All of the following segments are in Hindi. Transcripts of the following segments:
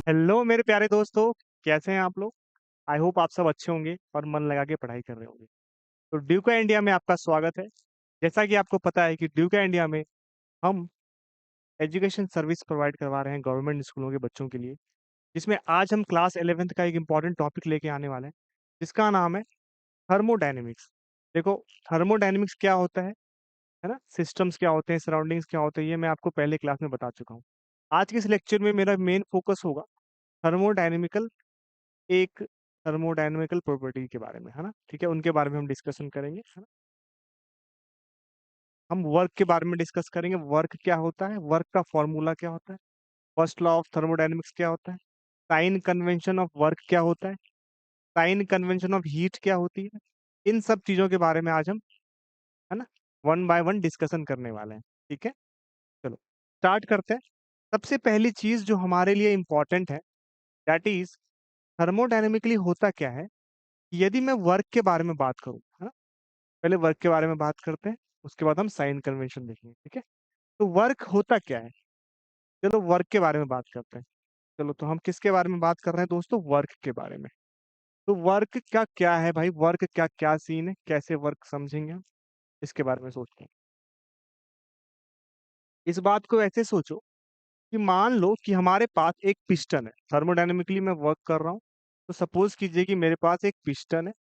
हेलो मेरे प्यारे दोस्तों। कैसे हैं आप लोग? आई होप आप सब अच्छे होंगे और मन लगा के पढ़ाई कर रहे होंगे। तो ड्यूका इंडिया में आपका स्वागत है। जैसा कि आपको पता है कि ड्यूका इंडिया में हम एजुकेशन सर्विस प्रोवाइड करवा रहे हैं गवर्नमेंट स्कूलों के बच्चों के लिए, जिसमें आज हम क्लास 11th का एक इम्पॉर्टेंट टॉपिक लेके आने वाले हैं, जिसका नाम है थर्मोडायनेमिक्स। देखो, थर्मोडायनेमिक्स क्या होता है ना, सिस्टम्स क्या होते हैं, सराउंडिंग्स क्या होते हैं, ये मैं आपको पहले क्लास में बता चुका हूँ। आज के इस लेक्चर में मेरा मेन फोकस होगा थर्मोडायनेमिकल एक थर्मोडायनामिकल प्रॉपर्टी के बारे में, है ना। ठीक है, उनके बारे में हम डिस्कशन करेंगे, है ना। हम वर्क के बारे में डिस्कस करेंगे, वर्क क्या होता है, वर्क का फॉर्मूला क्या होता है, फर्स्ट लॉ ऑफ थर्मोडायनेमिक्स क्या होता है, साइन कन्वेंशन ऑफ वर्क क्या होता है, साइन कन्वेंशन ऑफ हीट क्या होती है। इन सब चीजों के बारे में आज हम, है ना, वन बाय वन डिस्कशन करने वाले हैं। ठीक है, चलो स्टार्ट करते हैं। सबसे पहली चीज जो हमारे लिए इंपॉर्टेंट है, दैट इज थर्मोडायनेमिकली होता क्या है। यदि मैं वर्क के बारे में बात करूं, है ना, पहले वर्क के बारे में बात करते हैं, उसके बाद हम साइन कन्वेंशन देखेंगे। ठीक है, तो वर्क होता क्या है, चलो वर्क के बारे में बात करते हैं। चलो, तो हम किसके बारे में बात कर रहे हैं दोस्तों? वर्क के बारे में। तो वर्क क्या क्या है भाई, वर्क क्या क्या सीन है, कैसे वर्क समझेंगे हम, इसके बारे में सोचते हैं। इस बात को ऐसे सोचो कि मान लो कि हमारे पास एक पिस्टन है, थर्मोडायनेमिकली मैं वर्क कर रहा हूँ। तो सपोज कीजिए कि मेरे पास एक पिस्टन है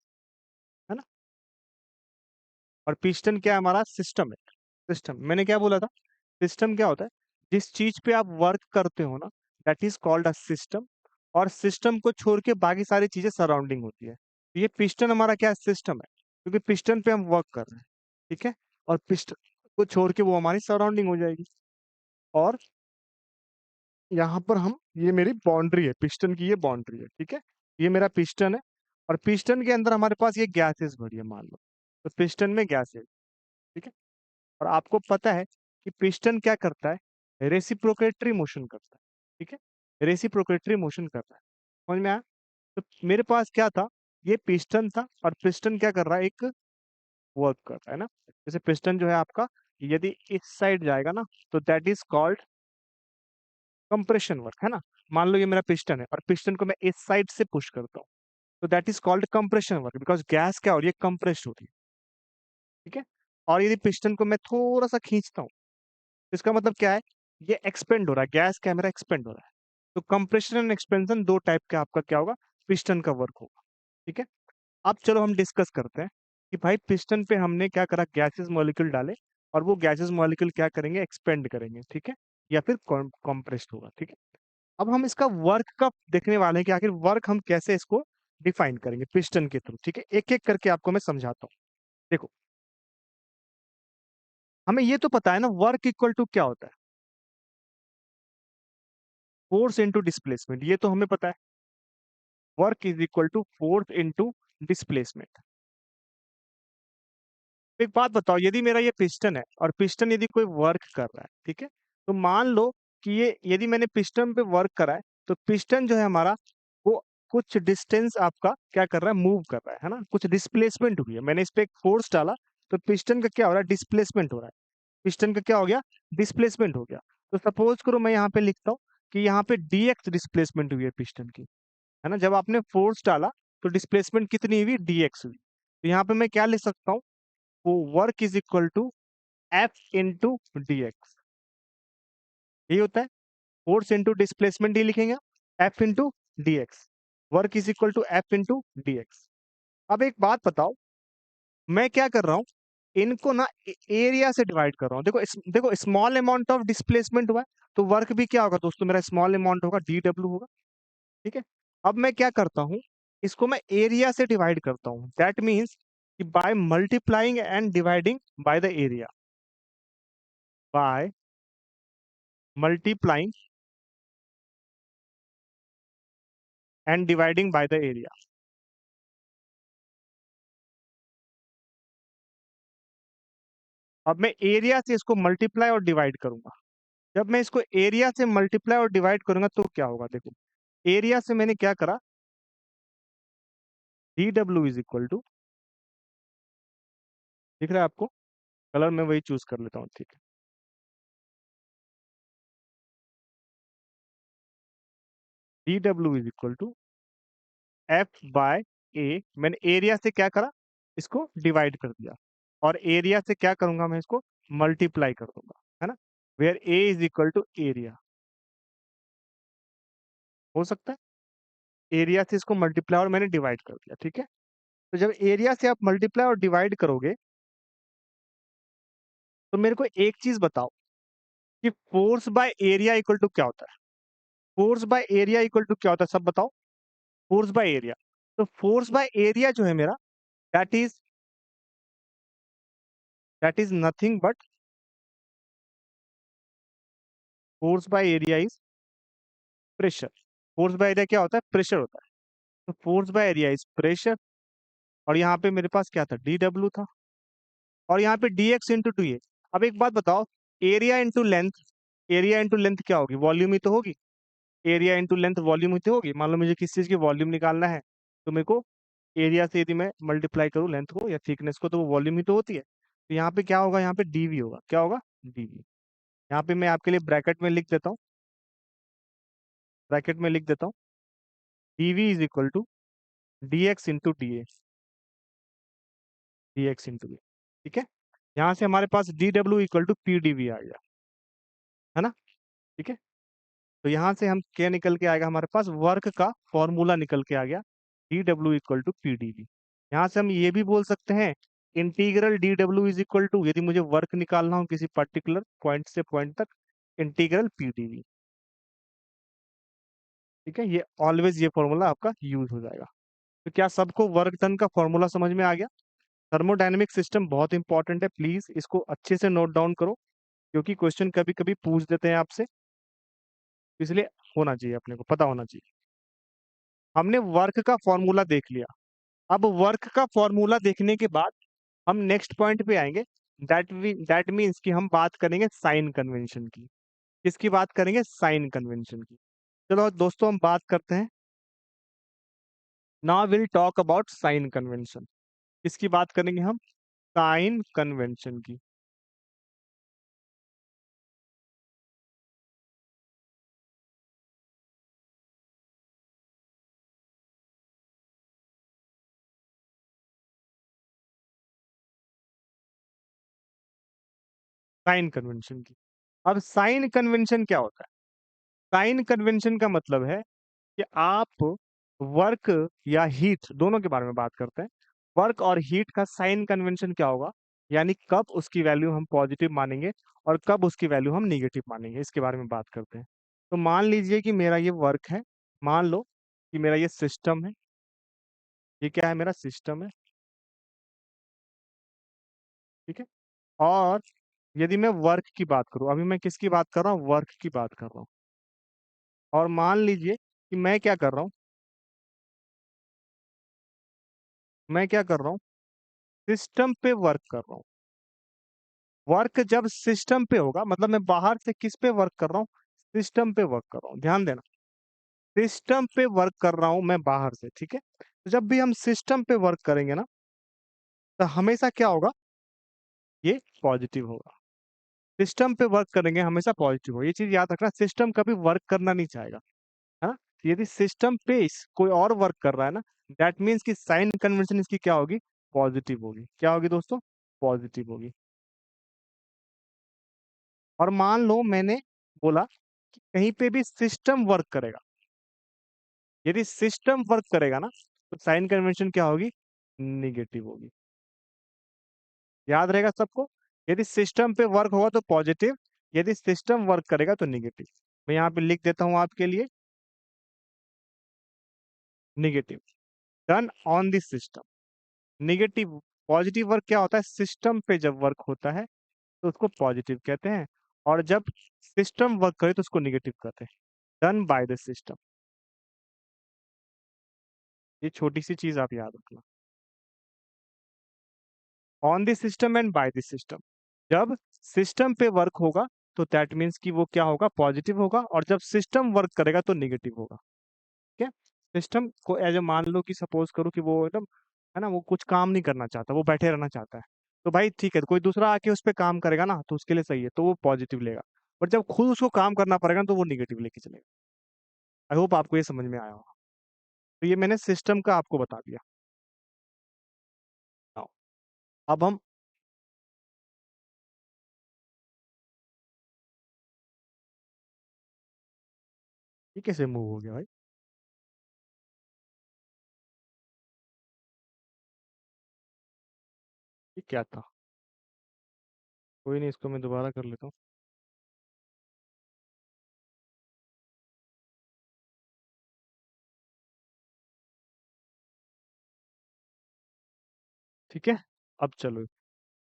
ना। और पिस्टन क्या है, हमारा सिस्टम है। सिस्टम, मैंने क्या बोला था? सिस्टम क्या होता है? जिस चीज पे आप वर्क करते हो ना, that is called a system. और सिस्टम को छोड़ के बाकी सारी चीजें सराउंडिंग होती है। तो ये पिस्टन हमारा क्या सिस्टम है, क्योंकि पिस्टन पे हम वर्क कर रहे हैं। ठीक है, और पिस्टन को छोड़ के वो हमारी सराउंडिंग हो जाएगी। और यहाँ पर हम, ये मेरी बाउंड्री है, पिस्टन की ये बाउंड्री है। ठीक है, ये मेरा पिस्टन है। और पिस्टन के अंदर हमारे पास ये गैसेस भरी है, मान लो। तो पिस्टन में गैस है। ठीक है, और आपको पता है कि पिस्टन क्या करता है, रेसिप्रोकेटरी मोशन करता है। ठीक है, रेसिप्रोकेटरी मोशन करता है। समझ में आया? तो मेरे पास क्या था, ये पिस्टन था, और पिस्टन क्या कर रहा है, एक वर्क कर रहा है ना। जैसे पिस्टन जो है आपका, यदि इस साइड जाएगा ना, तो that is called compression work, है ना। मान लो ये मेरा पिस्टन है और पिस्टन को मैं इस साइड से पुश करता हूँ, तो that is called compression work, because gas क्या हो रही है, कंप्रेस हो रही है। ठीक है, और यदि पिस्टन को मैं थोड़ा सा खींचता हूँ, इसका मतलब क्या है, ये एक्सपेंड हो रहा है, गैस कैमरा एक्सपेंड हो रहा है। तो कंप्रेशन एंड एक्सपेंशन दो टाइप का आपका क्या होगा, पिस्टन का वर्क होगा। ठीक है, अब चलो हम डिस्कस करते हैं कि भाई पिस्टन पे हमने क्या करा, गैसेस मॉलिक्यूल डाले, और वो गैसेस मॉलिक्यूल क्या करेंगे, एक्सपेंड करेंगे। ठीक है, या फिर कंप्रेस्ड होगा। ठीक है, अब हम इसका वर्क का देखने वाले हैं कि आखिर वर्क हम कैसे इसको डिफाइन करेंगे पिस्टन के थ्रू। ठीक है, एक एक करके आपको मैं समझाता हूँ। देखो, हमें ये तो पता है ना, वर्क इक्वल टू क्या होता है, फोर्स इनटू डिस्प्लेसमेंट, ये तो हमें पता है। Work is equal to force into displacement. एक बात बताओ, यदि मेरा ये पिस्टन है और पिस्टन यदि कोई वर्क कर रहा है, ठीक है, तो मान लो कि ये यदि मैंने पिस्टन पे वर्क करा है, तो पिस्टन जो है हमारा, वो कुछ डिस्टेंस आपका क्या कर रहा है, मूव कर रहा है ना, कुछ डिस्प्लेसमेंट हुई है, मैंने इस पे एक फोर्स डाला, तो पिस्टन का क्या हो रहा है, डिस्प्लेसमेंट हो रहा है। पिस्टन का क्या हो गया, डिस्प्लेसमेंट हो गया। तो सपोज करो मैं यहाँ पे लिखता हूँ कि यहाँ पे dx डिस्प्लेसमेंट हुई है पिस्टन की, है ना। जब आपने फोर्स डाला तो डिस्प्लेसमेंट कितनी हुई, dx हुई। तो यहाँ पे मैं क्या लिख सकता हूँ, वो work is equal to f into d x. यही होता है, फोर्स इंटू डिस्प्लेसमेंट ही लिखेंगे, f into d x. Work is equal to f into d x. अब एक बात बताओ, मैं क्या कर रहा हूँ, इनको ना एरिया से डिवाइड कर रहा हूँ। देखो देखो, स्मॉल अमाउंट ऑफ डिस्प्लेसमेंट हुआ है, तो वर्क भी क्या होगा दोस्तों, मेरा स्मॉल अमाउंट होगा, डी डब्ल्यू होगा। ठीक है, अब मैं क्या करता हूँ, इसको मैं एरिया से डिवाइड करता हूँ। दैट मीन्स कि by multiplying and dividing by the area, by multiplying and dividing by the area. अब मैं एरिया से इसको मल्टीप्लाई और डिवाइड करूंगा। जब मैं इसको एरिया से मल्टीप्लाई और डिवाइड करूंगा तो क्या होगा, देखो, एरिया से मैंने क्या करा, d W is equal to, दिख रहा है आपको, कलर मैं वही चूज कर लेता हूँ। ठीक है, D W is equal to F by A. मैंने एरिया से क्या करा, इसको डिवाइड कर दिया, और एरिया से क्या करूंगा, मैं इसको मल्टीप्लाई कर दूंगा, है ना, where a is equal to area. हो सकता है एरिया से इसको मल्टीप्लाई और मैंने डिवाइड कर दिया, ठीक है। तो जब एरिया से आप मल्टीप्लाई और डिवाइड करोगे तो मेरे को एक चीज बताओ कि force by area equal to क्या होता है। Force by area equal to क्या होता है, सब बताओ। फोर्स बाय एरिया, तो फोर्स बाय एरिया जो है मेरा, that is nothing but, force by area is pressure. Force by area क्या होता है, प्रेशर होता है। तो force by area is pressure, और यहाँ पे मेरे पास क्या था, डी डब्ल्यू था, और यहाँ पे डी एक्स इंटू टू ए। अब एक बात बताओ, area into length, area into length क्या होगी, वॉल्यूम ही तो होगी। एरिया इंटू लेंथ वॉल्यूम ही तो होगी। मान लो मुझे किसी चीज की वॉल्यूम निकालना है, तो मेरे को एरिया से यदि मैं मल्टीप्लाई करूँ लेंथ को या थिकनेस को, तो वो वॉल्यूम ही तो होती है। तो यहाँ पे क्या होगा, यहाँ पे डीवी होगा, क्या होगा, डीवी। यहाँ पे मैं आपके लिए ब्रैकेट में लिख देता हूँ, ब्रैकेट में लिख देता हूँ, D V is equal to D X into D A, D X into A, ठीक है। यहाँ से हमारे पास D W equal to P D V आ गया, है ना, ठीक है। तो यहाँ से हम क्या निकल के आएगा, हमारे पास वर्क का फॉर्मूला निकल के आ गया, d W equal to p D v. यहाँ से हम ये भी बोल सकते हैं, integral D W is equal to, यदि मुझे वर्क निकालना हो किसी पर्टिकुलर पॉइंट से पॉइंट तक, इंटीग्रल पी डी वी, ठीक है। ये ऑलवेज ये फॉर्मूला आपका यूज हो जाएगा। तो क्या सबको वर्क डन का फॉर्मूला समझ में आ गया। थर्मोडायनेमिक सिस्टम बहुत इंपॉर्टेंट है, प्लीज इसको अच्छे से नोट डाउन करो, क्योंकि क्वेश्चन कभी कभी पूछ देते हैं आपसे, इसलिए होना चाहिए, अपने को पता होना चाहिए। हमने वर्क का फॉर्मूला देख लिया। अब वर्क का फॉर्मूला देखने के बाद हम नेक्स्ट पॉइंट पे आएंगे, दैट मीन्स कि हम बात करेंगे साइन कन्वेंशन की। किसकी बात करेंगे, साइन कन्वेंशन की। चलो दोस्तों हम बात करते हैं, now will talk about sign convention. किसकी बात करेंगे हम, साइन कन्वेंशन की। साइन कन्वेंशन की। अब साइन कन्वेंशन क्या होता है, साइन कन्वेंशन का मतलब है कि आप वर्क या हीट दोनों के बारे में बात करते हैं। वर्क और हीट का साइन कन्वेंशन क्या होगा, यानी कब उसकी वैल्यू हम पॉजिटिव मानेंगे और कब उसकी वैल्यू हम निगेटिव मानेंगे, इसके बारे में बात करते हैं। तो मान लीजिए कि मेरा ये वर्क है, मान लो कि मेरा ये सिस्टम है, ये क्या है, मेरा सिस्टम है, ठीक है। और यदि मैं वर्क की बात करूं, अभी मैं किसकी बात कर रहा हूँ, वर्क की बात कर रहा हूँ, और मान लीजिए कि मैं क्या कर रहा हूँ, मैं क्या कर रहा हूँ, सिस्टम पे वर्क कर रहा हूँ। वर्क जब सिस्टम पे होगा, मतलब मैं बाहर से किस पे वर्क कर रहा हूँ, सिस्टम पे वर्क कर रहा हूँ, ध्यान देना, सिस्टम पे वर्क कर रहा हूं मैं बाहर से, ठीक है। तो जब भी हम सिस्टम पे वर्क करेंगे ना, तो हमेशा क्या होगा, ये पॉजिटिव होगा। सिस्टम पे वर्क करेंगे हमेशा पॉजिटिव होगा, ये चीज याद रखना, सिस्टम कभी वर्क करना नहीं चाहेगा, है ना। यदि सिस्टम पे कोई और वर्क कर रहा है ना, दैट मीन्स कि साइन कन्वेंशन इसकी क्या होगी, पॉजिटिव होगी। क्या होगी दोस्तों, पॉजिटिव होगी। और मान लो मैंने बोला कि कहीं पे भी सिस्टम वर्क करेगा, यदि सिस्टम वर्क करेगा ना, तो साइन कन्वेंशन क्या होगी, निगेटिव होगी। याद रहेगा सबको, यदि सिस्टम पे वर्क होगा तो पॉजिटिव, यदि सिस्टम वर्क करेगा तो निगेटिव। मैं यहाँ पे लिख देता हूँ आपके लिए, negative, done on this system. Negative, positive work क्या होता है, सिस्टम पे जब वर्क होता है तो उसको पॉजिटिव कहते हैं, और जब सिस्टम वर्क करे तो उसको निगेटिव कहते हैं, डन बाय द सिस्टम। ये छोटी सी चीज आप याद रखना, on the system and bye the system. जब सिस्टम पे वर्क होगा तो दैट मीन्स कि वो क्या होगा, पॉजिटिव होगा, और जब सिस्टम वर्क करेगा तो निगेटिव होगा, ठीक है। सिस्टम को एज ए मान लो कि सपोज करो कि वो एकदम, है ना, वो कुछ काम नहीं करना चाहता, वो बैठे रहना चाहता है, तो भाई ठीक है, कोई दूसरा आके उस पर काम करेगा ना तो उसके लिए सही है, तो वो पॉजिटिव लेगा। बट जब खुद उसको काम करना पड़ेगा ना, तो वो निगेटिव लेके चलेगा। आई होप आपको ये समझ में आया होगा। तो ये मैंने सिस्टम का आपको बता दिया। Now, अब हम ये कैसे मूव हो गया भाई? ये क्या था? कोई नहीं, इसको मैं दोबारा कर लेता हूँ। ठीक है, अब चलो,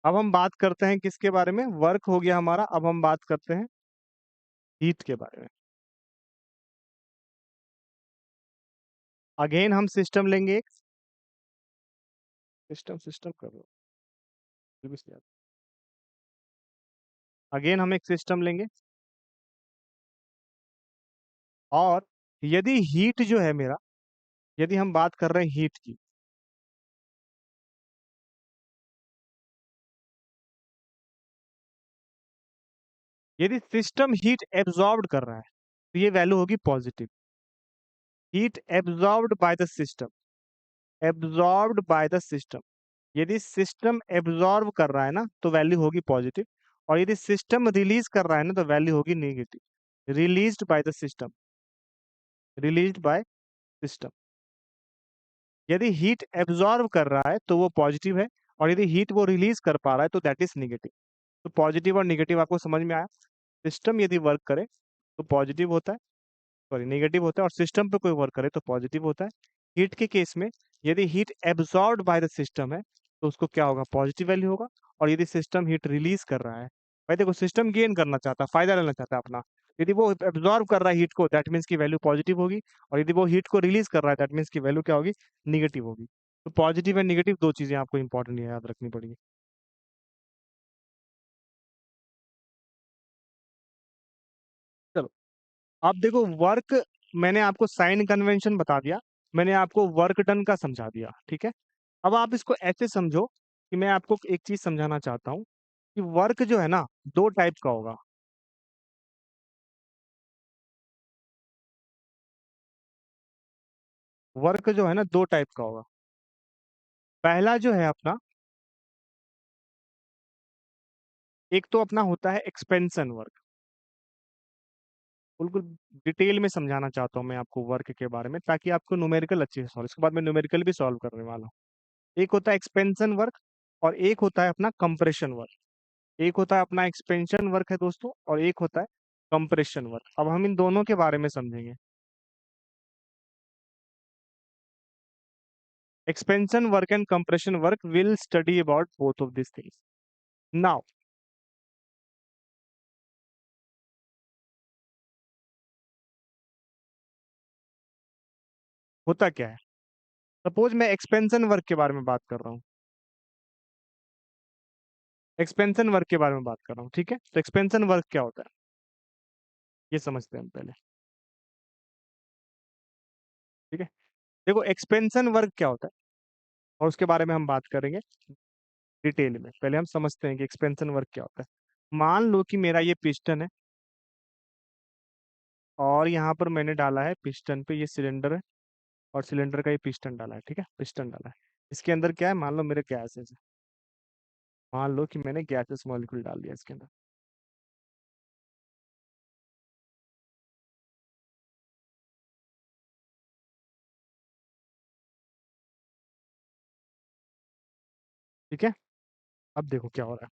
अब हम बात करते हैं किसके बारे में? वर्क हो गया हमारा, अब हम बात करते हैं हीट के बारे में। अगेन हम सिस्टम लेंगे एक। सिस्टम सिस्टम कर लो, अगेन हम एक सिस्टम लेंगे, और यदि हीट जो है मेरा, यदि हम बात कर रहे हैं हीट की, यदि सिस्टम हीट एब्जॉर्ब कर रहा है तो ये वैल्यू होगी positive. Heat absorbed bye the system, absorbed bye the system, यदि सिस्टम एब्जॉर्ब कर रहा है ना तो वैल्यू होगी पॉजिटिव, और यदि सिस्टम रिलीज कर रहा है ना तो वैल्यू होगी negative. Released by the system, released by system. यदि हीट एब्जॉर्ब कर रहा है तो वो पॉजिटिव है, और यदि हीट वो रिलीज कर पा रहा है तो दैट इज नेगेटिव। तो पॉजिटिव और नेगेटिव आपको समझ में आया? सिस्टम यदि वर्क करे तो पॉजिटिव होता है, सॉरी नेगेटिव होता है, और सिस्टम पे कोई वर्क करे तो पॉजिटिव होता है। हीट के केस में यदि heat absorb by the system है तो उसको क्या होगा? पॉजिटिव वैल्यू होगा। और यदि सिस्टम हीट रिलीज कर रहा है, भाई देखो सिस्टम गेन करना चाहता है, फायदा लेना चाहता है अपना, यदि वो एब्जॉर्ब कर रहा है हीट को दैट मीन्स की वैल्यू पॉजिटिव होगी, और यदि वो हीट को रिलीज कर रहा है दैट मीन्स की वैल्यू क्या होगी? निगेटिव होगी। तो पॉजिटिव एंड निगेटिव दो चीजें आपको इंपॉर्टेंट याद रखनी पड़ेगी। चलो, अब देखो वर्क, मैंने आपको साइन कन्वेंशन बता दिया, मैंने आपको वर्क डन का समझा दिया, ठीक है। अब आप इसको ऐसे समझो कि मैं आपको एक चीज समझाना चाहता हूँ कि वर्क जो है ना, दो टाइप का होगा। वर्क जो है ना दो टाइप का होगा। पहला जो है अपना, एक तो अपना होता है एक्सपेंशन वर्क। बिल्कुल डिटेल में समझाना चाहता हूँ मैं आपको वर्क के बारे में, ताकि आपको न्यूमेरिकल अच्छे से सॉल्व, इसके बाद मैं न्यूमेरिकल भी सॉल्व करने वाला हूँ। एक होता है एक्सपेंशन वर्क, और एक होता है अपना कंप्रेशन वर्क। एक होता है अपना एक्सपेंशन वर्क है दोस्तों, और एक होता है कंप्रेशन वर्क। अब हम इन दोनों के बारे में समझेंगे। Expansion work and compression work, will study about both of this things now. होता क्या है? सपोज मैं एक्सपेंशन वर्क के बारे में बात कर रहा हूँ, एक्सपेंशन वर्क के बारे में बात कर रहा हूँ, ठीक है। तो एक्सपेंशन वर्क क्या होता है ये समझते हैं हम पहले, ठीक है। देखो एक्सपेंशन वर्क क्या होता है, और उसके बारे में हम बात करेंगे डिटेल में। पहले हम समझते हैं कि एक्सपेंशन वर्क क्या होता है। मान लो कि मेरा ये पिस्टन है, और यहाँ पर मैंने डाला है पिस्टन पे ये सिलेंडर है, और सिलेंडर का ये पिस्टन डाला है, ठीक है, पिस्टन डाला है। इसके अंदर क्या है? मान लो मेरे गैसेस है, मान लो कि मैंने गैसेस मॉलिक्यूल डाल दिया इसके अंदर, ठीक है। अब देखो क्या हो रहा है।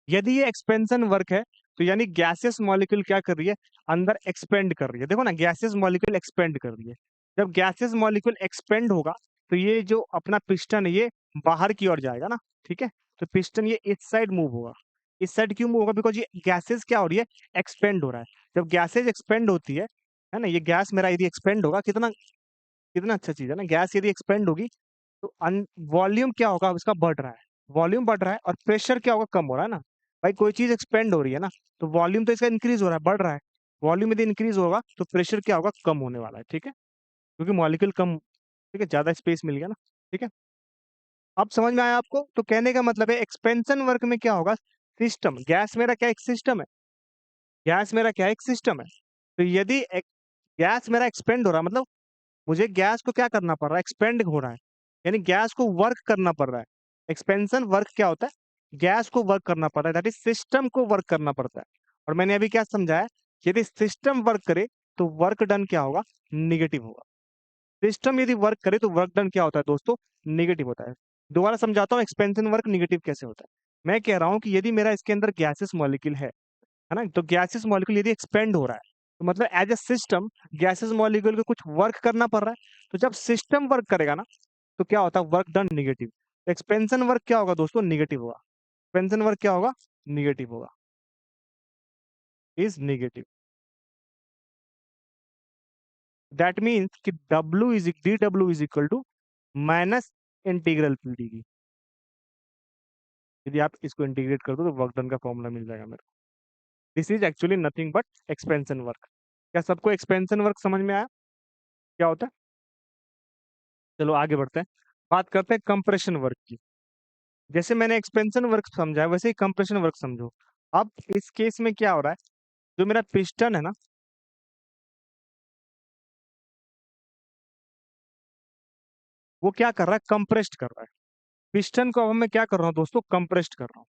यदि ये एक्सपेंशन वर्क है तो यानी गैसेस मॉलिक्यूल क्या कर रही है? अंदर एक्सपेंड कर रही है। देखो ना, गैसेस मॉलिक्यूल एक्सपेंड कर रही है। जब गैसेस मॉलिक्यूल एक्सपेंड होगा तो ये जो अपना पिस्टन है ये बाहर की ओर जाएगा ना, ठीक है। तो पिस्टन ये इस साइड मूव होगा। इस साइड क्यों मूव होगा? बिकॉज ये गैसेस क्या हो रही है? एक्सपेंड हो रहा है। जब गैसेज एक्सपेंड होती है ना, ये गैस मेरा यदि एक्सपेंड होगा, कितना कितना अच्छा चीज है ना, गैस यदि एक्सपेंड होगी तो वॉल्यूम क्या होगा? उसका बढ़ रहा है, वॉल्यूम बढ़ रहा है, और प्रेशर क्या होगा? कम हो रहा है ना। भाई कोई चीज एक्सपेंड हो रही है ना, तो वॉल्यूम तो इसका इंक्रीज हो रहा है, बढ़ रहा है। वॉल्यूम यदि इंक्रीज होगा तो प्रेशर क्या होगा? कम होने वाला है, ठीक है, क्योंकि मॉलिक्यूल कम, ठीक है, ज्यादा स्पेस मिल गया ना, ठीक है। अब समझ में आया आपको? तो कहने का मतलब है एक्सपेंशन वर्क में क्या होगा? सिस्टम, गैस मेरा क्या एक सिस्टम है, गैस मेरा क्या एक सिस्टम है। तो यदि गैस मेरा एक्सपेंड हो रहा है, मतलब मुझे गैस को क्या करना पड़ रहा है, एक्सपेंड हो रहा है, यानी गैस को वर्क करना पड़ रहा है। एक्सपेंशन वर्क क्या होता है, गैस को वर्क करना पड़ रहा है, दैट इज सिस्टम को वर्क करना पड़ता है। और मैंने अभी क्या समझाया, यदि सिस्टम वर्क करे तो वर्क डन क्या होगा, निगेटिव होगा। सिस्टम यदि वर्क करे तो वर्क डन क्या होता है दोस्तों, निगेटिव होता है। दोबारा समझाता हूँ एक्सपेंशन वर्क निगेटिव कैसे होता है। मैं कह रहा हूँ कि यदि मेरा इसके अंदर गैसेस मॉलिक्यूल है ना, तो गैसेस मॉलिक्यूल यदि एक्सपेंड हो रहा है तो मतलब as a system gases molecule को कुछ वर्क करना पड़ रहा है। तो जब सिस्टम वर्क करेगा ना तो क्या होता है, work done negative. Expansion work क्या होगा दोस्तों, निगेटिव होगा। एक्सपेंशन वर्क क्या होगा, निगेटिव होगा, इज निगेटिव। दैट मीन्स कि W is D W is equal to minus integral P D की। यदि आप इसको इंटीग्रेट कर दो तो वर्क डन का फॉर्मूला मिल जाएगा मेरे को। This is actually nothing but expansion work. क्या सबको एक्सपेंशन वर्क समझ में आया, क्या होता है? चलो आगे बढ़ते हैं, बात करते हैं कंप्रेशन वर्क की। जैसे मैंने एक्सपेंशन वर्क समझा है वैसे ही कंप्रेशन वर्क समझो। अब इस केस में क्या हो रहा है, जो मेरा पिस्टन है ना, वो क्या कर रहा है, कंप्रेस्ड कर रहा है। पिस्टन को अब मैं क्या कर रहा हूँ दोस्तों, कंप्रेस्ड कर रहा हूँ।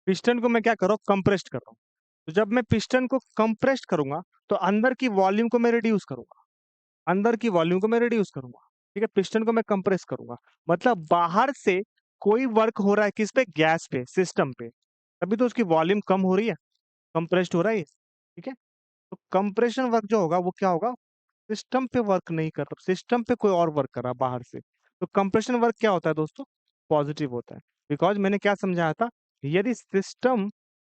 पिस्टन को मैं क्या कर रहा हूँ, कंप्रेस्ड कर रहा हूँ। तो जब मैं पिस्टन को कंप्रेस्ड करूंगा तो अंदर की वॉल्यूम को मैं रिड्यूस करूंगा, अंदर की वॉल्यूम को मैं रिड्यूस करूंगा। ठीक है, पिस्टन को मैं कंप्रेस करूंगा, मतलब बाहर से कोई वर्क हो रहा है किस पे, गैस पे, सिस्टम पे, तभी तो उसकी वॉल्यूम कम हो रही है, कंप्रेस्ड हो रहा है ये। ठीक है, तो कंप्रेशन वर्क जो होगा वो क्या होगा, सिस्टम पे वर्क नहीं कर रहा, सिस्टम पे कोई और वर्क कर रहा बाहर से। तो कंप्रेशन वर्क क्या होता है दोस्तों, पॉजिटिव होता है। बिकॉज मैंने क्या समझाया था, यदि सिस्टम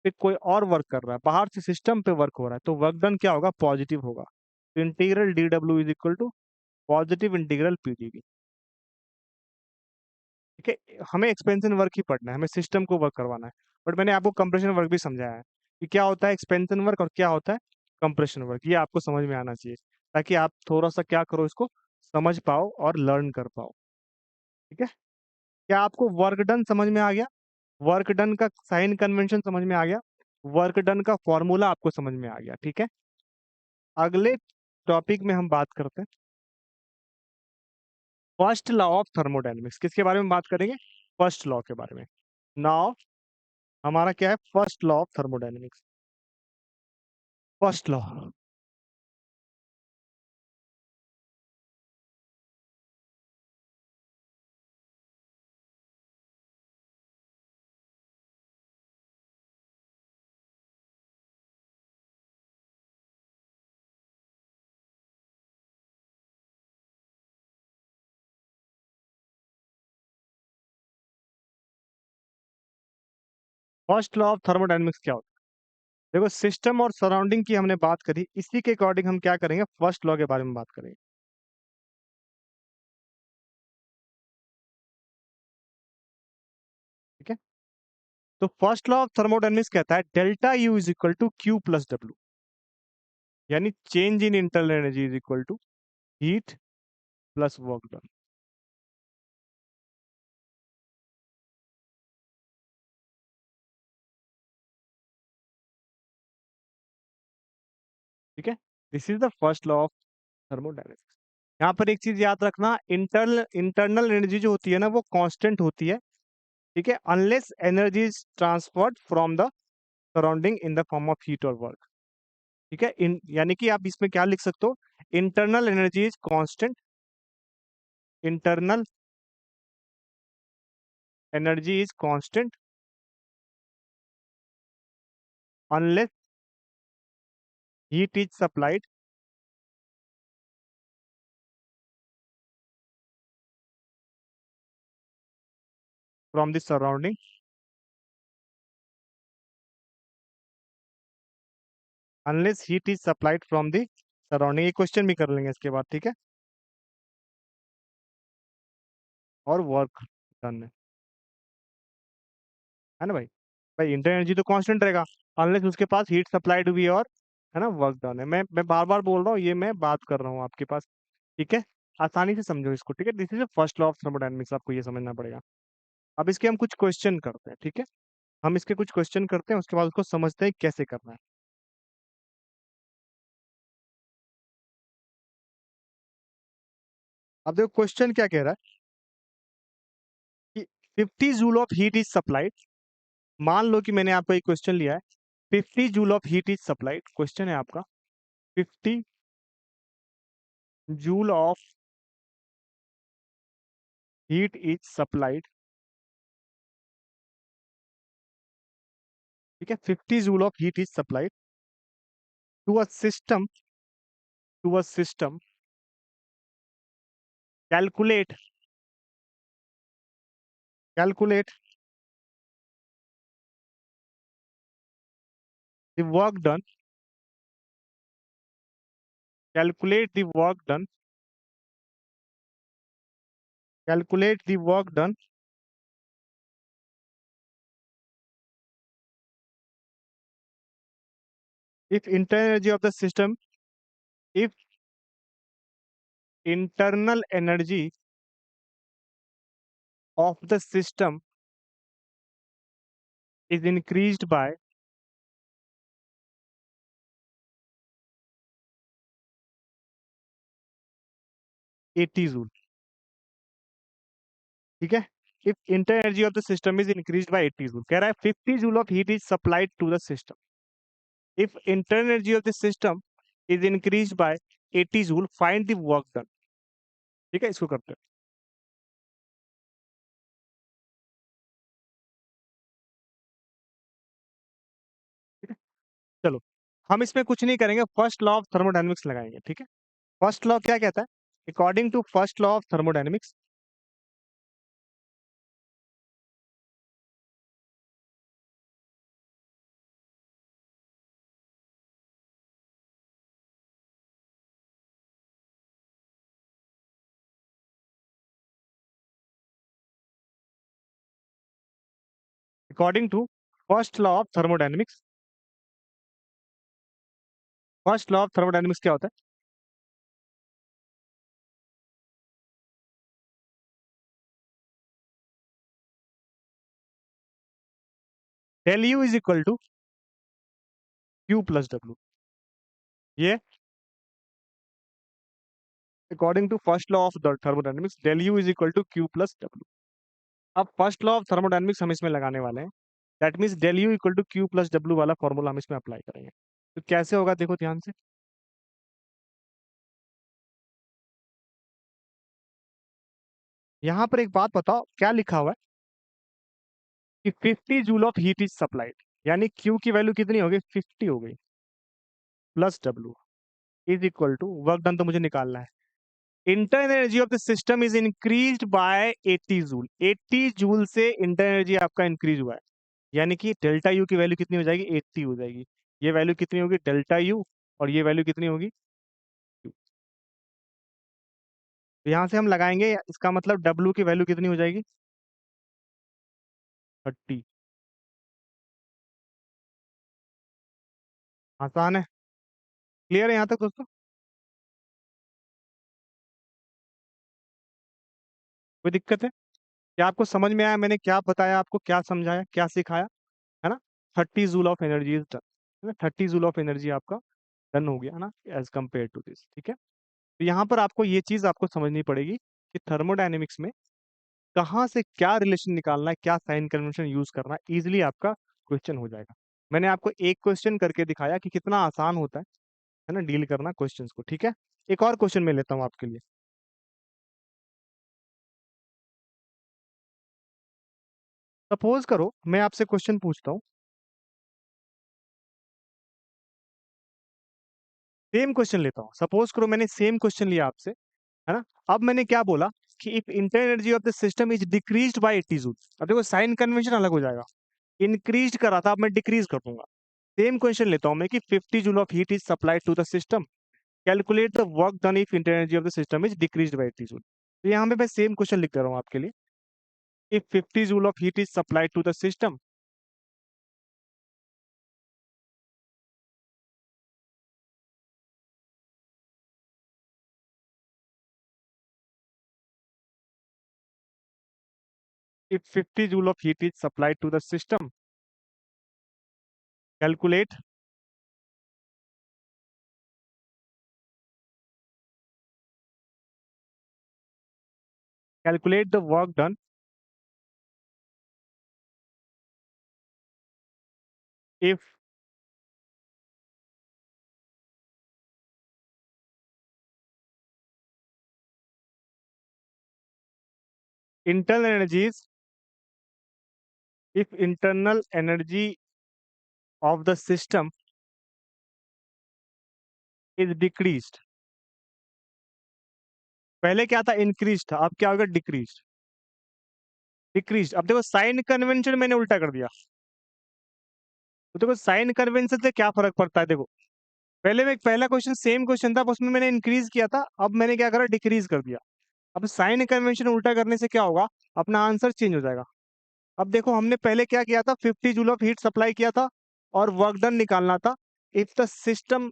पे कोई और वर्क कर रहा है, बाहर से सिस्टम पे वर्क हो रहा है, तो वर्क डन क्या होगा, पॉजिटिव होगा। Integral D W is equal to positive integral P D we. ठीक है, हमें एक्सपेंशन वर्क ही पढ़ना है, हमें सिस्टम को वर्क करवाना है। बट मैंने आपको कंप्रेशन वर्क भी समझाया है कि क्या होता है एक्सपेंशन वर्क और क्या होता है कंप्रेशन वर्क, ये आपको समझ में आना चाहिए, ताकि आप थोड़ा सा क्या करो, इसको समझ पाओ और लर्न कर पाओ। ठीक है, क्या आपको वर्क डन समझ में आ गया, वर्क डन का साइन कन्वेंशन समझ में आ गया, वर्क डन का फॉर्मूला आपको समझ में आ गया? ठीक है, अगले टॉपिक में हम बात करते हैं फर्स्ट लॉ ऑफ थर्मोडायनेमिक्स। किसके बारे में बात करेंगे, फर्स्ट लॉ के बारे में। नाउ हमारा क्या है, first law of thermodynamics. First law, first law of thermodynamics क्या होता है, देखो सिस्टम और सराउंडिंग की हमने बात करी, इसी के अकॉर्डिंग हम क्या करेंगे, फर्स्ट लॉ के बारे में बात करेंगे। ठीक है, तो फर्स्ट लॉ ऑफ थर्मोडायनेमिक्स कहता है delta U is equal to Q plus W, यानी change in internal energy is equal to heat plus work done. ठीक है, this is the first law of thermodynamics. यहाँ पर एक चीज याद रखना, इंटरनल इंटरनल एनर्जी जो होती है ना वो कांस्टेंट होती है। ठीक है, unless energy is transferred from the surrounding in the form of heat और वर्क। ठीक है, यानी कि आप इसमें क्या लिख सकते हो, internal energy is constant, internal energy is constant unless heat is supplied from the surrounding, unless heat is supplied from the surrounding. ये क्वेश्चन भी कर लेंगे इसके बाद। ठीक है, और वर्क डन है ना भाई। भाई इंटरनल एनर्जी तो कांस्टेंट रहेगा अनलेस उसके पास हीट सप्लाइड हुई है और है ना, वर्क डन है। मैं बार बार बोल रहा हूँ, ये मैं बात कर रहा हूँ आपके पास, ठीक है। आसानी से समझो इसको, ठीक है। This is first law of thermodynamics, आपको ये समझना पड़ेगा। अब इसके हम कुछ क्वेश्चन करते हैं, ठीक है। हम इसके कुछ क्वेश्चन करते हैं, उसके बाद उसको समझते हैं कैसे करना है। अब देखो क्वेश्चन क्या कह रहा है कि 50 joule of heat is supplied. मान लो कि मैंने आपको एक क्वेश्चन लिया है, 50 joule of heat is supplied, question है आपका 50 joule of heat is supplied, ठीक है। 50 joule of heat is supplied to a system, to a system, calculate, calculate the work done, calculate the work done, calculate the work done if internal energy of the system, if internal energy of the system is increased by 80 joule, ठीक है। if internal energy of the system is increased by 80 joule, कह रहा है 50 joule of heat is supplied to the system, if internal energy of the system is increased by 80 joule, find the work done, ठीक है। इसको करते हैं, ठीक है। चलो, हम इसमें कुछ नहीं करेंगे, फर्स्ट लॉ ऑफ थर्मोडायनेमिक्स लगाएंगे, ठीक है। फर्स्ट लॉ क्या कहता है? According to first law of thermodynamics, according to first law of thermodynamics, first law of thermodynamics क्या होता है? Del U is equal to Q plus W, ये according to first law of thermodynamics, del U is equal to Q plus W. अब फर्स्ट लॉ ऑफ थर्मोडायनेमिक्स हम इसमें लगाने वाले हैं, that means del U equal to Q plus W वाला फॉर्मूला हम इसमें अप्लाई करेंगे। तो कैसे होगा, देखो ध्यान से। यहां पर एक बात बताओ, क्या लिखा हुआ है कि 50 joule of heat is supplied, यानी क्यू की वैल्यू कितनी हो गई, 50 हो गई, plus W is equal to work done, तो मुझे निकालना है। Internal energy of the system is increased by 80 joule, 80 joule से इंटरनल एनर्जी आपका इंक्रीज हुआ है, यानी कि डेल्टा यू की वैल्यू कितनी हो जाएगी, 80 हो जाएगी। ये वैल्यू कितनी होगी, डेल्टा यू, और ये वैल्यू कितनी होगी, Q। तो यहां से हम लगाएंगे, इसका मतलब डब्ल्यू की वैल्यू कितनी हो जाएगी, 30। आसान है, क्लियर है यहाँ तक दोस्तों? कोई दिक्कत है? क्या आपको समझ में आया, मैंने क्या बताया आपको, क्या समझाया, क्या सिखाया, है ना? 30 joule of energy is done, है ना, 30 जूल ऑफ एनर्जी आपका डन हो गया, है ना, एज कंपेयर टू दिस, ठीक है। तो यहाँ पर आपको ये चीज आपको समझनी पड़ेगी कि थर्मोडायनेमिक्स में कहाँ से क्या रिलेशन निकालना है, क्या साइन कन्वेंशन यूज करना है, इजिली आपका क्वेश्चन हो जाएगा। मैंने आपको एक क्वेश्चन करके दिखाया कि कितना आसान होता है ना, डील करना क्वेश्चंस को, ठीक है। एक और क्वेश्चन मैं लेता हूँ आपके लिए। सपोज करो मैं आपसे क्वेश्चन पूछता हूँ, सेम क्वेश्चन लेता हूँ, सपोज करो मैंने सेम क्वेश्चन लिया आपसे, है ना। अब मैंने क्या बोला कि if internal energy of the system is decreased by 80 joule, अब देखो साइन कन्वेंशन अलग हो जाएगा, इंक्रीज कर रहा था, अब मैं डिक्रीज कर दूंगा। सेम क्वेश्चन लेता हूं मैं कि 50 joule of heat is supplied to the system, calculate the work done if internal energy of the system is decreased by 80 joule. तो यहाँ पे मैं सेम क्वेश्चन लिख दे रहा हूँ आपके लिए, if 50 joule of heat is supplied to the system, if 50 joule of heat is supplied to the system, calculate the work done if internal energies if internal energy of the system is decreased. पहले क्या था, इंक्रीज था, अब क्या होगा, डिक्रीज। डिक्रीज, अब देखो साइन कन्वेंशन मैंने उल्टा कर दिया। तो देखो साइन कन्वेंशन से क्या फर्क पड़ता है, देखो पहले में पहला क्वेश्चन सेम क्वेश्चन था, उसमें मैंने इंक्रीज किया था, अब मैंने क्या करा, डिक्रीज कर दिया। अब साइन कन्वेंशन उल्टा करने से क्या होगा, अपना आंसर चेंज हो जाएगा। अब देखो हमने पहले क्या किया था, 50 जूल ऑफ हीट सप्लाई किया था और वर्क डन निकालना था। If the system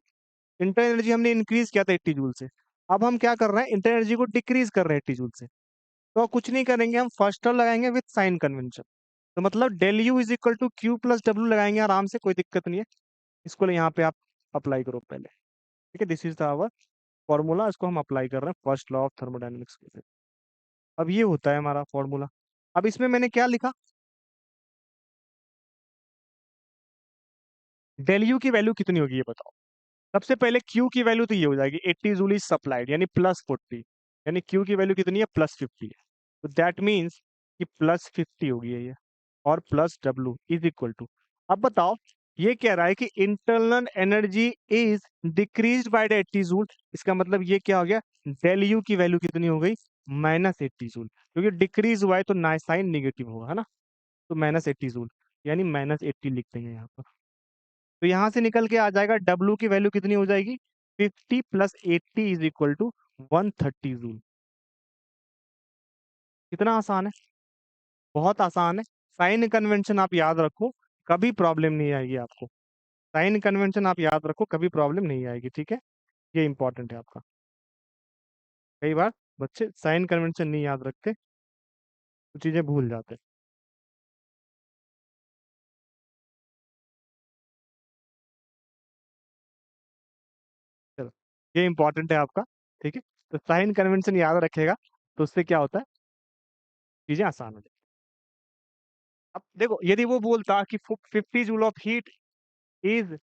inter energy हमने इंक्रीज किया था 80 जूल से। अब हम क्या कर रहे हैं, इंटर एनर्जी को डिक्रीज कर रहे हैं 80 जूल से। तो कुछ नहीं करेंगे, हम फर्स्ट टर्म लगाएंगे विथ साइन कन्वेंशन। तो मतलब del U is equal to Q plus W लगाएंगे आराम से, कोई दिक्कत नहीं है। इसको यहाँ पे आप अप्लाई करो पहले, ठीक है। This is the our formula, इसको हम अप्लाई कर रहे हैं फर्स्ट लॉ ऑफ थर्मोडायनेमिक्स के। अब ये होता है हमारा फॉर्मूला। अब इसमें मैंने क्या लिखा, डेल यू की वैल्यू कितनी होगी ये बताओ। सबसे पहले क्यू की वैल्यू तो ये हो जाएगी 80 जूल इज सप्लाइड, यानी प्लस 40, यानी क्यू की वैल्यू कितनी है, प्लस 50 है। तो दैट मीन्स कि प्लस 50 होगी ये, और plus W is equal to. अब बताओ, ये कह रहा है कि internal energy is decrease by the 80 joule. इसका मतलब ये क्या हो गया, डेल यू की वैल्यू कितनी हो गई, -80 जूल, क्योंकि डिक्रीज हुआ है तो ना साइन निगेटिव होगा, है ना। तो -80 जूल, यानी -80 लिख देंगे यहाँ पर। तो यहां से निकल के आ जाएगा डब्ल्यू की वैल्यू कितनी हो जाएगी, 50 plus 80 is equal to 130 joule. कितना आसान है, बहुत आसान है। साइन कन्वेंशन आप याद रखो, कभी प्रॉब्लम नहीं आएगी आपको। साइन कन्वेंशन आप याद रखो, कभी प्रॉब्लम नहीं आएगी, ठीक है। ये इंपॉर्टेंट है आपका। कई बार बच्चे साइन कन्वेंशन नहीं याद रखते तो चीजें भूल जाते हैं। चलो, ये इंपॉर्टेंट है आपका, ठीक है। तो साइन कन्वेंशन याद रखेगा तो उससे क्या होता है, चीजें आसान हो जाती। अब देखो, यदि वो बोलता कि 50 joule of heat is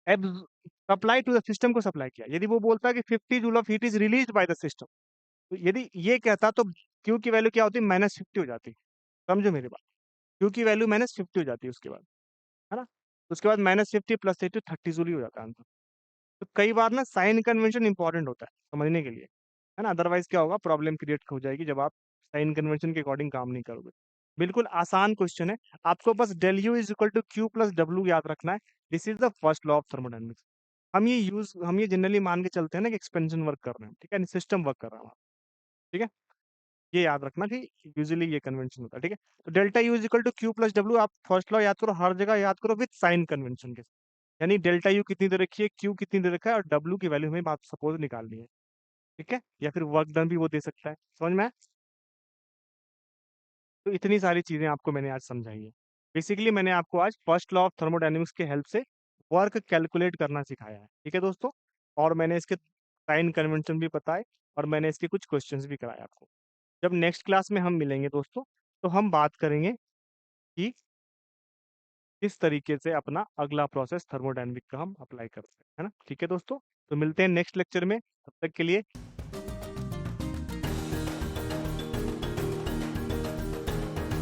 supply to the system को सप्लाई किया, यदि वो बोलता कि 50 joule of heat is release by the system, तो यदि ये कहता तो क्यू की वैल्यू क्या होती, -50 हो जाती। समझो मेरी बात, क्यू की वैल्यू -50 हो जाती है उसके बाद, है ना। उसके बाद -50 प्लस 80 30 जूल ही हो जाता है आंसर। तो कई बार ना साइन कन्वेंशन इंपॉर्टेंट होता है समझने के लिए, है ना। अदरवाइज क्या होगा, प्रॉब्लम क्रिएट हो जाएगी जब आप साइन कन्वेंशन के अकॉर्डिंग काम नहीं करोगे। बिल्कुल आसान क्वेश्चन है, आपको बस del U is equal to Q plus W याद रखना है। This is the first law of thermodynamics. हम ये जनरली मान के चलते हैं ना कि एक्सपेंशन वर्क कर रहे हैं, ठीक है, सिस्टम वर्क कर रहा है, ठीक है। ये याद रखना कि यूजुअली ये कन्वेंशन होता है, ठीक है। तो delta U is equal to Q plus W, आप फर्स्ट लॉ याद करो, हर जगह याद करो विथ साइन कन्वेंशन के। यानी डेल्टा यू कितनी दे रखी है, क्यू कितनी दे रखा है, और डब्ल्यू की वैल्यू हमें बात सपोज निकालनी है, ठीक है। या फिर वर्क डन भी वो दे सकता है, समझ में आया? तो इतनी सारी चीजें आपको मैंने आज समझाई है। बेसिकली मैंने आपको आज फर्स्ट लॉ ऑफ थर्मोडायनेमिक्स के हेल्प से वर्क कैलकुलेट करना सिखाया है, ठीक है दोस्तों। और मैंने इसके साइन कन्वेंशन भी बताए, और मैंने इसके कुछ क्वेश्चंस भी कराए आपको। जब नेक्स्ट क्लास में हम मिलेंगे दोस्तों, तो हम बात करेंगे कि किस तरीके से अपना अगला प्रोसेस थर्मोडायनेमिक का हम अप्लाई करते हैं, है ना। ठीक है दोस्तों, तो मिलते हैं नेक्स्ट लेक्चर में, तब तक के लिए